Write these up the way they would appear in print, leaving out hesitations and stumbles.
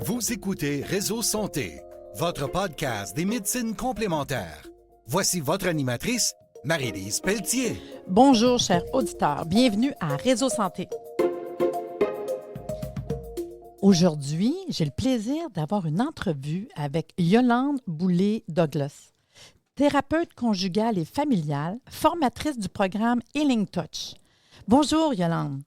Vous écoutez Réseau Santé, votre podcast des médecines complémentaires. Voici votre animatrice, Marie-Lise Pelletier. Bonjour, chers auditeurs. Bienvenue à Réseau Santé. Aujourd'hui, j'ai le plaisir d'avoir une entrevue avec Yolande Boulay-Douglas, thérapeute conjugale et familiale, formatrice du programme Healing Touch. Bonjour, Yolande.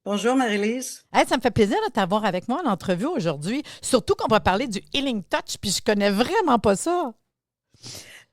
Bonjour Marie-Lise. Hey, ça me fait plaisir de t'avoir avec moi en entrevue aujourd'hui, surtout qu'on va parler du Healing Touch, puis je connais vraiment pas ça.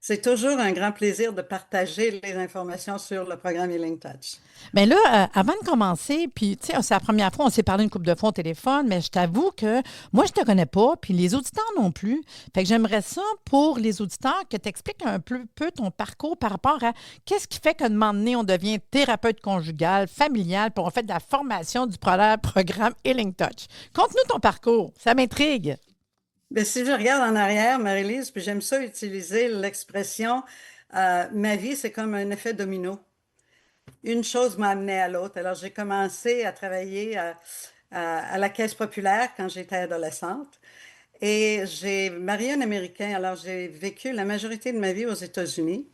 C'est toujours un grand plaisir de partager les informations sur le programme Healing Touch. Bien là, avant de commencer, puis tu sais, c'est la première fois, on s'est parlé une couple de fois au téléphone, mais je t'avoue que moi, je te connais pas, puis les auditeurs non plus. Fait que j'aimerais ça pour les auditeurs que tu expliques un peu ton parcours par rapport à qu'est-ce qui fait qu'à un moment donné, on devient thérapeute conjugal, familial, puis on fait de la formation du programme Healing Touch. Conte-nous ton parcours, ça m'intrigue. Bien, si je regarde en arrière, Marie-Lise, puis j'aime ça utiliser l'expression ma vie, c'est comme un effet domino. Une chose m'a amené à l'autre. Alors, j'ai commencé à travailler à la Caisse populaire quand j'étais adolescente et j'ai marié un Américain. Alors, j'ai vécu la majorité de ma vie aux États-Unis.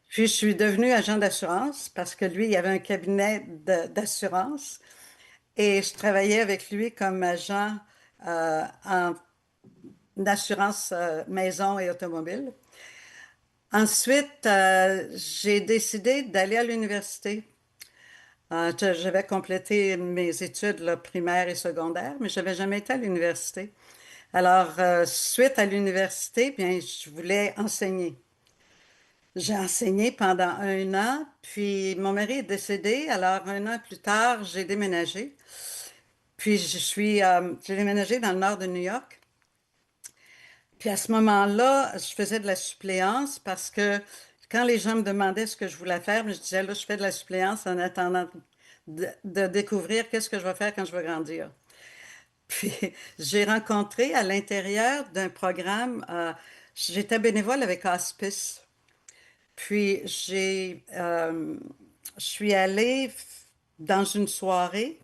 Puis, je suis devenue agent d'assurance parce que lui, il avait un cabinet d'assurance et je travaillais avec lui comme agent en d'assurance maison et automobile. Ensuite, j'ai décidé d'aller à l'université. J'avais complété mes études là, primaires et secondaires, mais je n'avais jamais été à l'université. Alors, suite à l'université, bien, je voulais enseigner. J'ai enseigné pendant un an, puis mon mari est décédé. Alors, un an plus tard, j'ai déménagé. Puis, j'ai déménagé dans le nord de New York. Puis à ce moment-là, je faisais de la suppléance parce que quand les gens me demandaient ce que je voulais faire, je disais, là, je fais de la suppléance en attendant de découvrir qu'est-ce que je vais faire quand je vais grandir. Puis j'ai rencontré à l'intérieur d'un programme, j'étais bénévole avec Hospice. Puis je suis allée dans une soirée,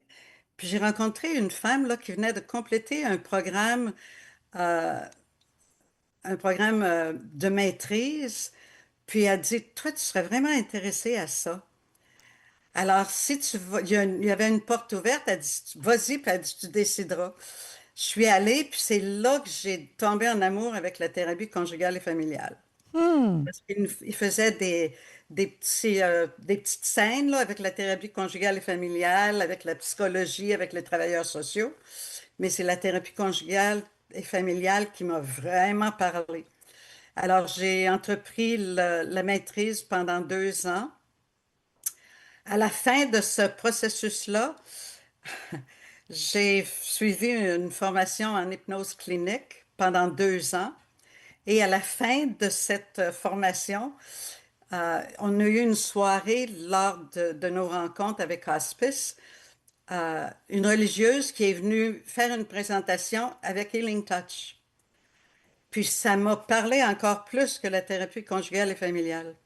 puis j'ai rencontré une femme là, qui venait de compléter euh, un programme de maîtrise, puis elle dit, toi, tu serais vraiment intéressé à ça. Alors, si tu vas, il y avait une porte ouverte, elle dit, vas-y, puis elle dit, tu décideras. Je suis allée, puis c'est là que j'ai tombé en amour avec la thérapie conjugale et familiale. Parce qu'il faisait des petites scènes là, avec la thérapie conjugale et familiale, avec la psychologie, avec les travailleurs sociaux. Mais c'est la thérapie conjugale et familiale qui m'a vraiment parlé. Alors, j'ai entrepris la maîtrise pendant 2 ans. À la fin de ce processus-là, j'ai suivi une formation en hypnose clinique pendant 2 ans. Et à la fin de cette formation, on a eu une soirée lors de nos rencontres avec Hospice, une religieuse qui est venue faire une présentation avec Healing Touch. Puis ça m'a parlé encore plus que la thérapie conjugale et familiale.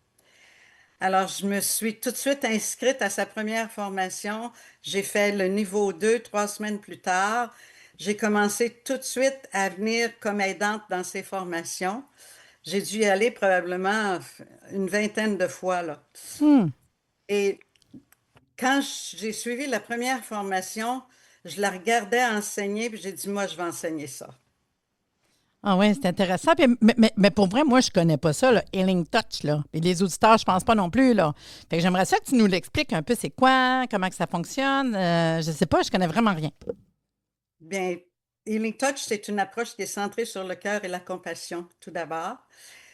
Alors, je me suis tout de suite inscrite à sa première formation. J'ai fait le niveau 2 3 semaines plus tard. J'ai commencé tout de suite à venir comme aidante dans ses formations. J'ai dû y aller probablement une vingtaine de fois, là. Et quand j'ai suivi la première formation, je la regardais enseigner, puis j'ai dit, moi, je vais enseigner ça. Ah oui, c'est intéressant. Puis, mais pour vrai, moi, je connais pas ça, le Healing Touch, là. Et les auditeurs, je pense pas non plus, là. Fait que j'aimerais ça que tu nous l'expliques un peu, c'est quoi, comment que ça fonctionne. Je sais pas, je connais vraiment rien. Bien, Healing Touch, c'est une approche qui est centrée sur le cœur et la compassion, tout d'abord.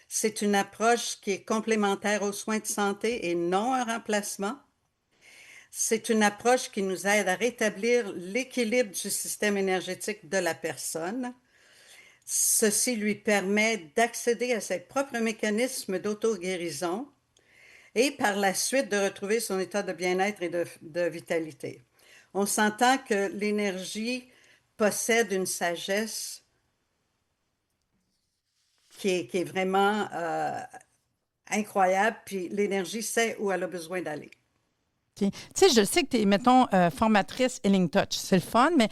C'est une approche qui est complémentaire aux soins de santé et non un remplacement. C'est une approche qui nous aide à rétablir l'équilibre du système énergétique de la personne. Ceci lui permet d'accéder à ses propres mécanismes d'auto-guérison et par la suite de retrouver son état de bien-être et de vitalité. On s'entend que l'énergie possède une sagesse qui est vraiment incroyable, puis l'énergie sait où elle a besoin d'aller. OK. Tu sais, je sais que tu es, mettons, formatrice Healing Touch. C'est le fun, mais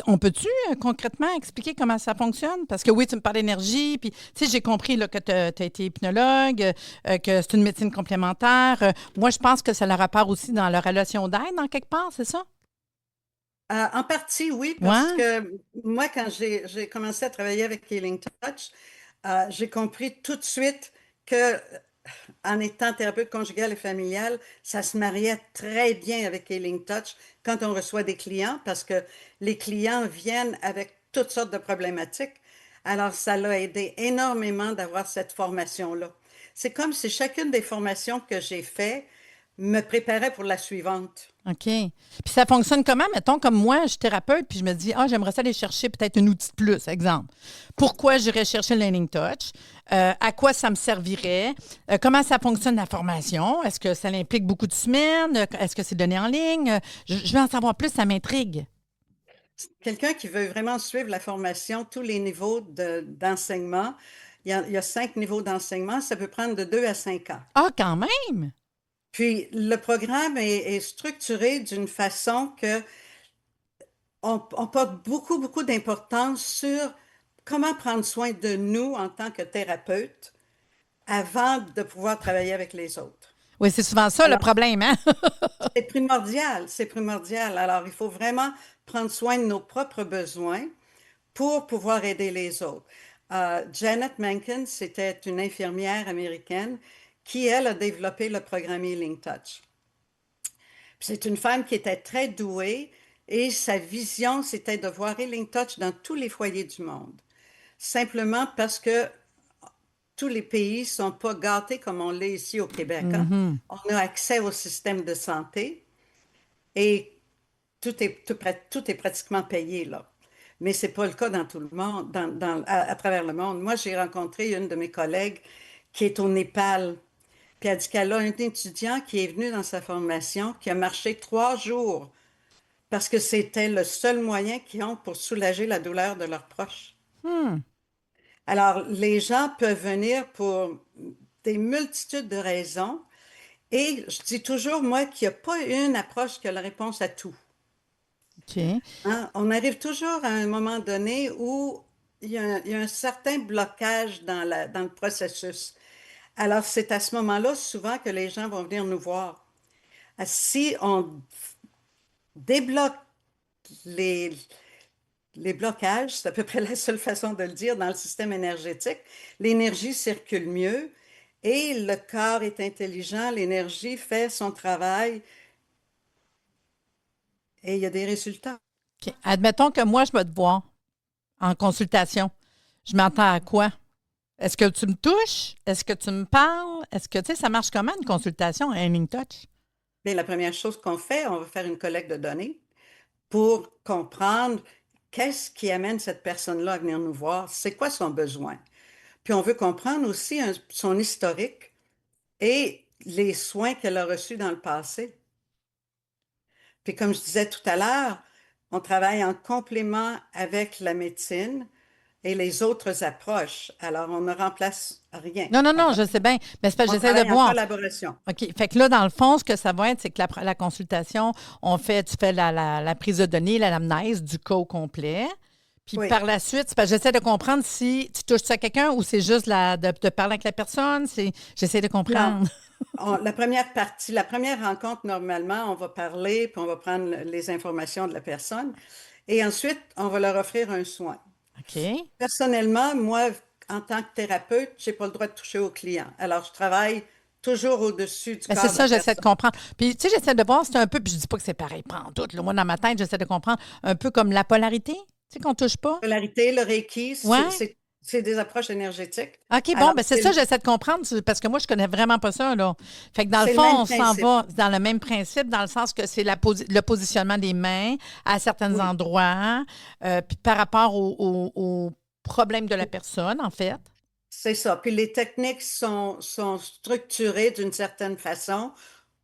on peut-tu concrètement expliquer comment ça fonctionne? Parce que oui, tu me parles d'énergie, puis tu sais, j'ai compris là, que tu as été hypnologue, que c'est une médecine complémentaire. Moi, je pense que ça a le rapport aussi dans la relation d'aide, en quelque part, c'est ça? En partie, oui, parce Ouais. que moi, quand j'ai commencé à travailler avec Healing Touch, j'ai compris tout de suite que en étant thérapeute conjugale et familiale, ça se mariait très bien avec Healing Touch quand on reçoit des clients, parce que les clients viennent avec toutes sortes de problématiques. Alors, ça l'a aidé énormément d'avoir cette formation-là. C'est comme si chacune des formations que j'ai faites me préparait pour la suivante. OK. Puis ça fonctionne comment? Mettons, comme moi, je suis thérapeute, puis je me dis, ah, j'aimerais ça aller chercher peut-être un outil de plus, exemple. Pourquoi j'irais chercher le Learning Touch? À quoi ça me servirait? Comment ça fonctionne la formation? Est-ce que ça implique beaucoup de semaines? Est-ce que c'est donné en ligne? Je veux en savoir plus, ça m'intrigue. Quelqu'un qui veut vraiment suivre la formation, tous les niveaux d'enseignement, il y a 5 niveaux d'enseignement, ça peut prendre de 2 à 5 ans. Ah, quand même! Puis le programme est structuré d'une façon que on porte beaucoup, beaucoup d'importance sur comment prendre soin de nous en tant que thérapeute avant de pouvoir travailler avec les autres. Oui, c'est souvent ça le Alors, problème, hein? c'est primordial, c'est primordial. Alors, il faut vraiment prendre soin de nos propres besoins pour pouvoir aider les autres. Janet Menken, c'était une infirmière américaine qui, elle, a développé le programme Healing Touch. C'est une femme qui était très douée et sa vision, c'était de voir Healing Touch dans tous les foyers du monde. Simplement parce que tous les pays ne sont pas gâtés comme on l'est ici au Québec, hein. Mhm. On a accès au système de santé et tout est pratiquement payé là. Mais ce n'est pas le cas dans tout le monde, à travers le monde. Moi, j'ai rencontré une de mes collègues qui est au Népal. Puis elle dit qu'elle a un étudiant qui est venu dans sa formation, qui a marché 3 jours parce que c'était le seul moyen qu'ils ont pour soulager la douleur de leurs proches. Hmm. Alors, les gens peuvent venir pour des multitudes de raisons. Et je dis toujours, moi, qu'il n'y a pas une approche qui a la réponse à tout. OK. Hein? On arrive toujours à un moment donné où il y a un certain blocage dans le processus. Alors, c'est à ce moment-là, souvent, que les gens vont venir nous voir. Si on débloque les, les blocages, c'est à peu près la seule façon de le dire dans le système énergétique, l'énergie circule mieux et le corps est intelligent, l'énergie fait son travail et il y a des résultats. OK. Admettons que moi, je vais te voir en consultation. Je m'entends à quoi? Est-ce que tu me touches? Est-ce que tu me parles? Est-ce que, tu sais, ça marche comment une consultation, un Healing Touch? Bien, la première chose qu'on fait, on va faire une collecte de données pour comprendre qu'est-ce qui amène cette personne-là à venir nous voir, c'est quoi son besoin. Puis on veut comprendre aussi son historique et les soins qu'elle a reçus dans le passé. Puis comme je disais tout à l'heure, on travaille en complément avec la médecine et les autres approches. Alors, on ne remplace rien. Non, non, non, je sais bien. Mais c'est parce que On j'essaie de travaille en voir. collaboration. OK. Fait que là, dans le fond, ce que ça va être, c'est que la consultation, tu fais la prise de données, l'anamnèse du cas au complet. Puis Oui. par la suite, c'est parce que j'essaie de comprendre si tu touches ça à quelqu'un ou c'est juste de parler avec la personne. J'essaie de Non. comprendre. La première partie, la première rencontre, normalement, on va parler, puis on va prendre les informations de la personne. Et ensuite, on va leur offrir un soin. OK. Personnellement, moi, en tant que thérapeute, je n'ai pas le droit de toucher aux clients. Alors, je travaille toujours au-dessus du Ben, c'est corps de ça, la j'essaie de personne. comprendre. Puis, tu sais, j'essaie de voir, c'est un peu, puis je dis pas que c'est pareil, pas en tout. Là. Moi, dans ma tête, j'essaie de comprendre un peu comme la polarité, tu sais, qu'on touche pas. Polarité, le Reiki, Ouais. c'est des approches énergétiques. OK, bon, Alors, ben c'est ça, j'essaie de comprendre, parce que moi, je connais vraiment pas ça, là. Fait que dans le c'est le fond, même on s'en principe. va dans le même principe, dans le sens que c'est le positionnement des mains à certains Oui, endroits, puis par rapport au problème de la personne, en fait. c'est ça. Puis les techniques sont structurées d'une certaine façon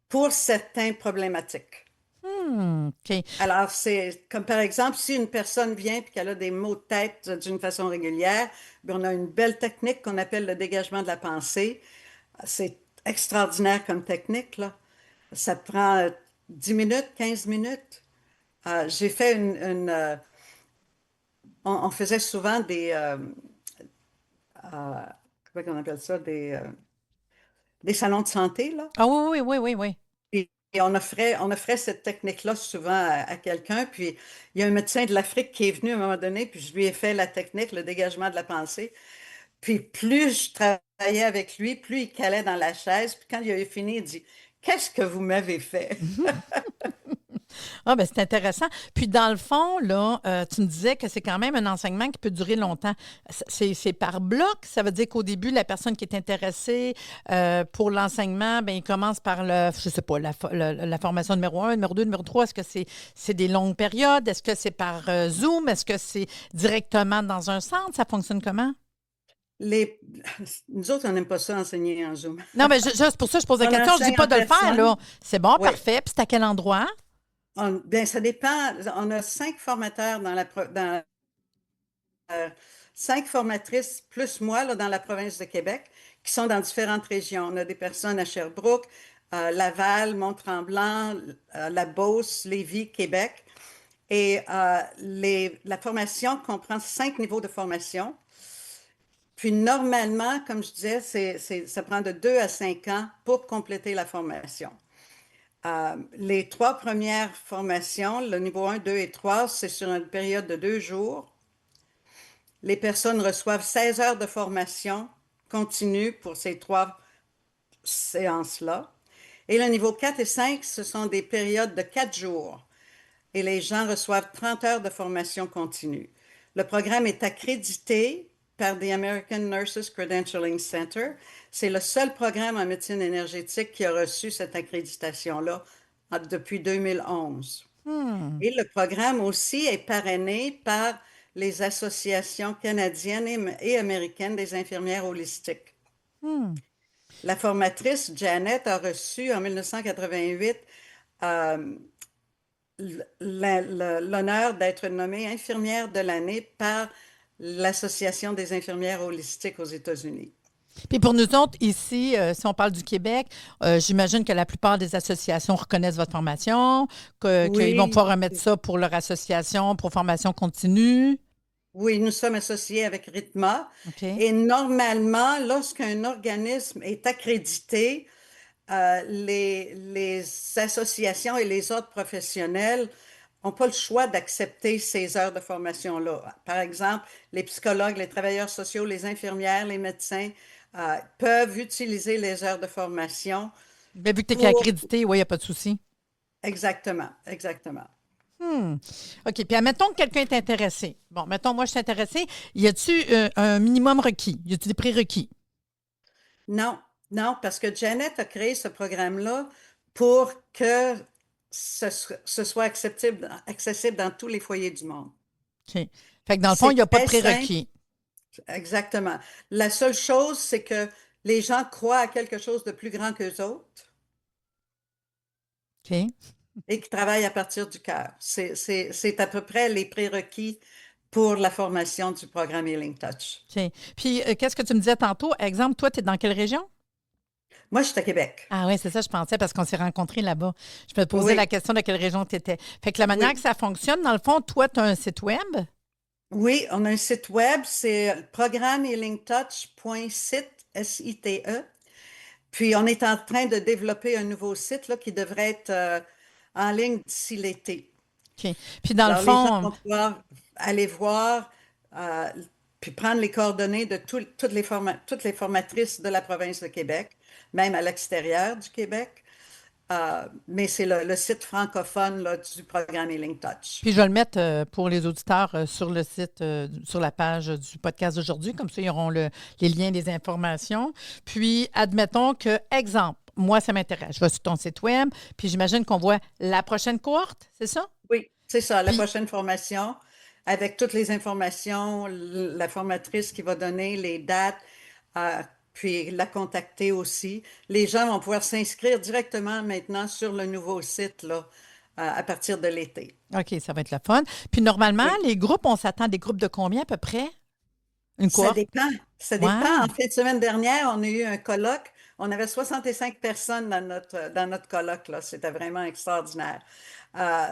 pour certaines problématiques. OK. Alors, c'est comme par exemple, si une personne vient et qu'elle a des maux de tête d'une façon régulière, bien, on a une belle technique qu'on appelle le dégagement de la pensée. C'est extraordinaire comme technique, là. Ça prend 10 minutes, 15 minutes. J'ai fait on faisait souvent comment on appelle ça, des salons de santé, là. Ah oui, oui, oui, oui, oui. Et on offrait cette technique-là souvent à quelqu'un. Puis il y a un médecin de l'Afrique qui est venu à un moment donné, puis je lui ai fait la technique, le dégagement de la pensée. Puis plus je travaillais avec lui, plus il calait dans la chaise. Puis quand il a eu fini, il dit, qu'est-ce que vous m'avez fait? Ah, ben c'est intéressant. Puis, dans le fond, là, tu me disais que c'est quand même un enseignement qui peut durer longtemps. C'est par bloc. Ça veut dire qu'au début, la personne qui est intéressée pour l'enseignement, ben il commence par je sais pas, la formation numéro 1, numéro 2, numéro 3. Est-ce que c'est des longues périodes? Est-ce que c'est par Zoom? Est-ce que c'est directement dans un centre? Ça fonctionne comment? Les... Nous autres, on n'aime pas ça enseigner en Zoom. Non, mais c'est pour ça que je pose la On question. Je dis enseigne pas en de le faire, personne. là. C'est bon, Oui. parfait. Puis c'est à quel endroit? Bien, ça dépend. On a 5 formateurs euh, 5 formatrices plus moi là, dans la province de Québec qui sont dans différentes régions. On a des personnes à Sherbrooke, Laval, Mont-Tremblant, la Beauce, Lévis, Québec. Et la formation comprend 5 niveaux de formation. Puis normalement, comme je disais, ça prend de 2 à 5 ans pour compléter la formation. Les 3 premières formations, le niveau 1, 2 et 3, c'est sur une période de 2 jours. Les personnes reçoivent 16 heures de formation continue pour ces 3 séances-là. Et le niveau 4 et 5, ce sont des périodes de 4 jours. Et les gens reçoivent 30 heures de formation continue. Le programme est accrédité par the American Nurses Credentialing Center. C'est le seul programme en médecine énergétique qui a reçu cette accréditation-là depuis 2011. Et le programme aussi est parrainé par les associations canadiennes et américaines des infirmières holistiques. La formatrice Janet a reçu en 1988 l'honneur d'être nommée infirmière de l'année par l'Association des infirmières holistiques aux États-Unis. Puis pour nous autres, ici, si on parle du Québec, j'imagine que la plupart des associations reconnaissent votre formation, qu'ils vont Oui, pouvoir remettre ça pour leur association, pour formation continue. oui, nous sommes associés avec RITMA. OK. Et normalement, lorsqu'un organisme est accrédité, les associations et les autres professionnels n'ont pas le choix d'accepter ces heures de formation-là. Par exemple, les psychologues, les travailleurs sociaux, les infirmières, les médecins peuvent utiliser les heures de formation Bien, vu que tu es pour... accrédité, oui, il n'y a pas de souci. Exactement, exactement. OK. Puis admettons que quelqu'un est intéressé. Bon, mettons, moi, je suis intéressée. Y a-tu un minimum requis? Y a-tu des prérequis? Non, non, parce que Janet a créé ce programme-là pour que ce soit accessible dans tous les foyers du monde. OK. Fait que dans le fond, il C'est n'y a pas de très simple. prérequis. Exactement. La seule chose, c'est que les gens croient à quelque chose de plus grand qu'eux autres OK. et qui travaillent à partir du cœur. C'est à peu près les prérequis pour la formation du programme Healing Touch. OK. Puis, qu'est-ce que tu me disais tantôt? Exemple, toi, tu es dans quelle région? Moi, je suis à Québec. Ah oui, c'est ça, je pensais, parce qu'on s'est rencontrés là-bas. Je me posais la Oui, question de quelle région tu étais. Fait que la manière que oui. ça fonctionne, dans le fond, toi, tu as un site web? Oui, on a un site web, c'est programmehealingtouch.site, S-I-T-E. Puis, on est en train de développer un nouveau site là, qui devrait être en ligne d'ici l'été. OK. Puis, dans le Alors, les gens fond, vont pouvoir aller voir, euh, puis prendre les coordonnées de toutes les formatrices de la province de Québec, même à l'extérieur du Québec. Mais c'est le site francophone là, du programme Healing Touch. puis je vais le mettre pour les auditeurs sur le site, sur la page du podcast d'aujourd'hui. Comme ça, ils auront les liens, les informations. Puis, admettons que, exemple, moi, ça m'intéresse. Je vais sur ton site web, puis j'imagine qu'on voit la prochaine cohorte, c'est ça? Oui, c'est ça, la Puis, prochaine formation, avec toutes les informations, la formatrice qui va donner les dates, euh, puis la contacter aussi. Les gens vont pouvoir s'inscrire directement maintenant sur le nouveau site là, à partir de l'été. OK, ça va être le fun. Puis, normalement, Oui, les groupes, on s'attend à des groupes de combien à peu près? Une ça cohorte? dépend. Ça dépend. En Ouais. fin de semaine dernière, on a eu un colloque On avait 65 personnes dans notre colloque, là. C'était vraiment extraordinaire. Euh,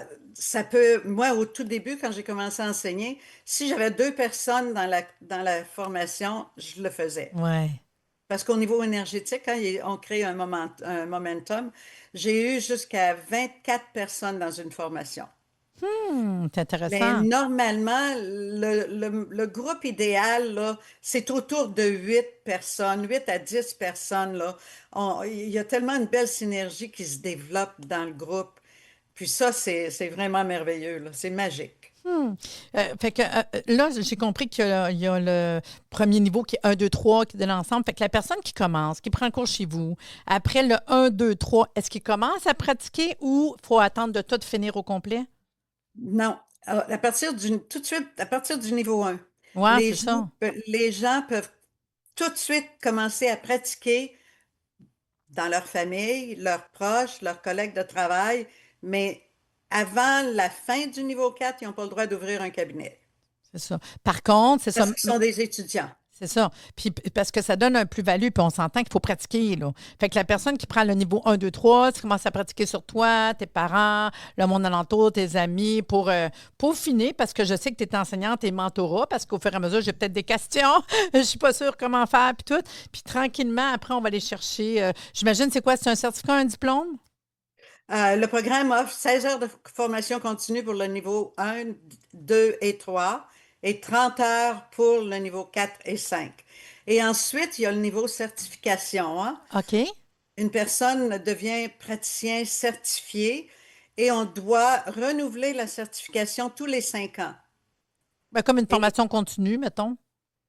moi, au tout début, quand j'ai commencé à enseigner, si j'avais 2 personnes dans la formation, je le faisais. Ouais. Parce qu'au niveau énergétique, quand on crée un momentum, j'ai eu jusqu'à 24 personnes dans une formation. C'est Mais intéressant. normalement, le groupe idéal, là, c'est autour de 8 personnes, 8 à 10 personnes, là. Il y a tellement une belle synergie qui se développe dans le groupe. Puis ça, c'est vraiment merveilleux, là. C'est magique. Hmm. Fait que là, j'ai compris il y a le premier niveau qui est un 2 3 qui est de l'ensemble. Fait que la personne qui commence, qui prend le cours chez vous, après le un 2 3 est-ce qu'il commence à pratiquer ou faut attendre de tout finir au complet? Non, tout de suite, à partir du niveau 1, Ouais, les c'est gens, ça. les gens peuvent tout de suite commencer à pratiquer dans leur famille, leurs proches, leurs collègues de travail, mais avant la fin du niveau 4, ils n'ont pas le droit d'ouvrir un cabinet C'est ça. Par contre, c'est ça. parce qu'ils sont des étudiants. C'est ça. Puis parce que ça donne un plus-value, puis on s'entend qu'il faut pratiquer, là. Fait que la personne qui prend le niveau un 2 3 tu commences à pratiquer sur toi, tes parents, le monde alentour, tes amis, pour finir, parce que je sais que tu es enseignante et mentorat, parce qu'au fur et à mesure, j'ai peut-être des questions, je suis pas sûre comment faire, puis tout. Puis tranquillement, après, on va aller chercher, j'imagine, c'est quoi? C'est un certificat, un diplôme? Le programme offre 16 heures de formation continue pour le niveau 1, 2 et 3 et 30 heures pour le niveau 4 et 5. Et ensuite, il y a le niveau certification, hein. OK. Une personne devient praticien certifié et on doit renouveler la certification tous les 5 ans. Ben, comme une Et formation continue, mettons.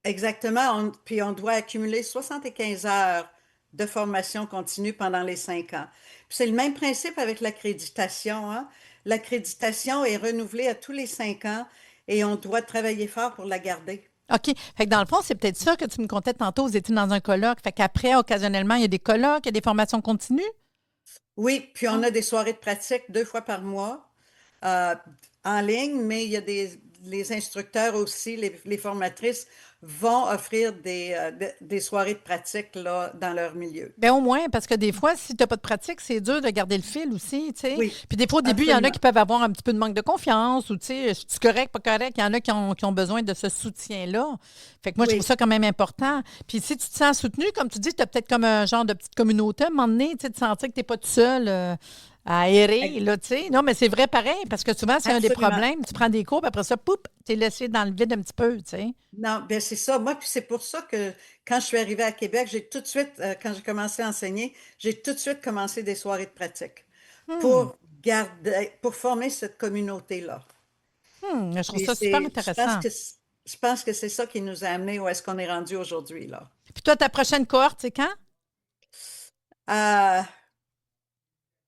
exactement, puis on doit accumuler 75 heures de formation continue pendant les 5 ans. Puis c'est le même principe avec l'accréditation, hein. L'accréditation est renouvelée à tous les 5 ans et on doit travailler fort pour la garder. OK. Fait que dans le fond, c'est peut-être ça que tu me contais tantôt, vous étiez dans un colloque. Fait qu'après, occasionnellement, il y a des colloques, il y a des formations continues. Oui, puis on Ah. a des soirées de pratique 2 fois par mois euh, en ligne, mais il y a les instructeurs aussi, les formatrices vont offrir des soirées de pratique là, dans leur milieu. Bien, au moins, parce que des fois, si tu n'as pas de pratique, c'est dur de garder le fil aussi, tu sais. Oui, Puis des fois, au début, il y en a absolument. qui peuvent avoir un petit peu de manque de confiance ou, tu sais, c'est correct, pas correct. Il y en a qui ont besoin de ce soutien-là. Fait que moi, je trouve Oui, ça quand même important. Puis si tu te sens soutenu, comme tu dis, tu as peut-être comme un genre de petite communauté à un moment donné, tu sais, de sentir que tu n'es pas tout seul à errer, ex- là, tu sais. Non, mais c'est vrai pareil, parce que souvent, c'est un des absolument. problèmes. Tu prends des cours, puis après ça, poup, tu es laissé dans le vide un petit peu, tu sais. Non, ben c'est ça. Moi, puis c'est pour ça que quand je suis arrivée à Québec, j'ai tout de suite, quand j'ai commencé à enseigner, j'ai tout de suite commencé des soirées de pratique Hmm. pour pour former cette communauté-là. Je trouve Puis ça super je pense intéressant. je pense que c'est ça qui nous a amenés où est-ce qu'on est rendu aujourd'hui, là. Puis toi, ta prochaine cohorte, c'est quand? Euh,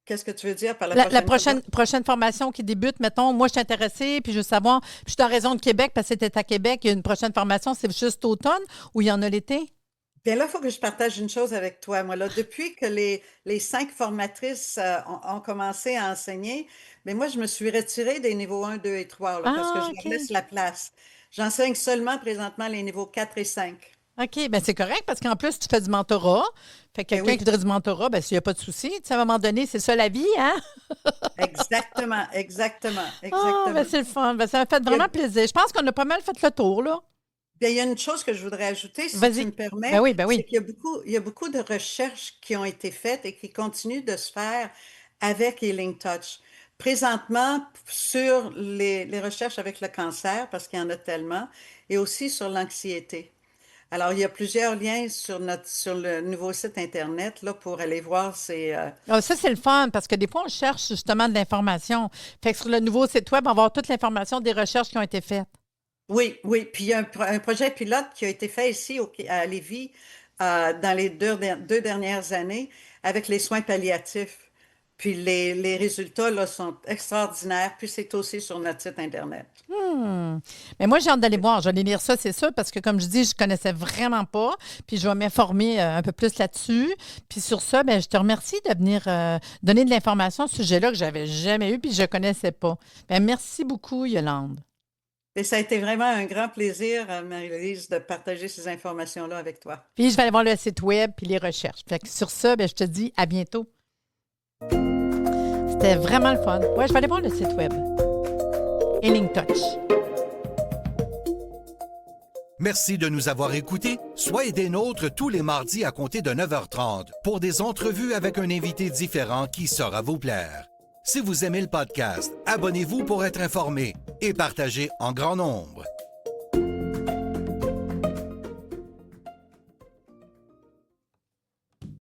qu'est-ce que tu veux dire par la La prochaine cohorte? prochaine formation qui débute, mettons, moi, je suis intéressée, puis je veux savoir, puis je suis en région de Québec parce que c'était à Québec, il y a une prochaine formation, c'est juste automne ou il y en a l'été? Bien là, il faut que je partage une chose avec toi. Moi, là, depuis que les 5 formatrices ont commencé à enseigner, mais moi, je me suis retirée des niveaux 1, 2 et 3 là, parce que Ah, je leur laisse OK. la place. J'enseigne seulement présentement les niveaux 4 et 5. OK, bien c'est correct parce qu'en plus, tu fais du mentorat. Fait que Ben quelqu'un qui oui, voudrait du mentorat, bien s'il n'y a pas de souci, tu sais, à un moment donné, c'est ça la vie, hein? exactement, exactement, Ah, bien exactement. c'est le fun. Ben, ça m'a fait Il y a, vraiment plaisir. Je pense qu'on a pas mal fait le tour, là. bien, il y a une chose que je voudrais ajouter, si tu Vas-y. me Ben permets, oui, ben c'est oui. il y a beaucoup de recherches qui ont été faites et qui continuent de se faire avec Healing Touch. Présentement, sur les recherches avec le cancer, parce qu'il y en a tellement, et aussi sur l'anxiété. Alors, il y a plusieurs liens sur le nouveau site Internet là, pour aller voir Ah, ça, c'est le fun parce que des fois, on cherche justement de l'information. Fait que sur le nouveau site Web, on va avoir toute l'information des recherches qui ont été faites. oui, oui. Puis il y a un projet pilote qui a été fait ici à Lévis dans les 2 dernières années avec les soins palliatifs. Puis les résultats là, sont extraordinaires. Puis c'est aussi sur notre site Internet. Hmm. Mais moi, j'ai hâte d'aller voir. Je vais aller lire ça, c'est sûr, parce que comme je dis, je ne connaissais vraiment pas. Puis je vais m'informer un peu plus là-dessus. Puis sur ça, ben, je te remercie de venir donner de l'information à ce sujet-là que je n'avais jamais eu puis je ne connaissais pas. Ben, merci beaucoup, Yolande. Et ça a été vraiment un grand plaisir, Marie-Lise, de partager ces informations-là avec toi. Puis je vais aller voir le site web puis les recherches. Fait que sur ça, ben, je te dis à bientôt. C'était vraiment le fun. Ouais, je vais aller voir le site web. Healing Touch. Merci de nous avoir écoutés. Soyez des nôtres tous les mardis à compter de 9h30 pour des entrevues avec un invité différent qui saura vous plaire. Si vous aimez le podcast, abonnez-vous pour être informé et partagez en grand nombre.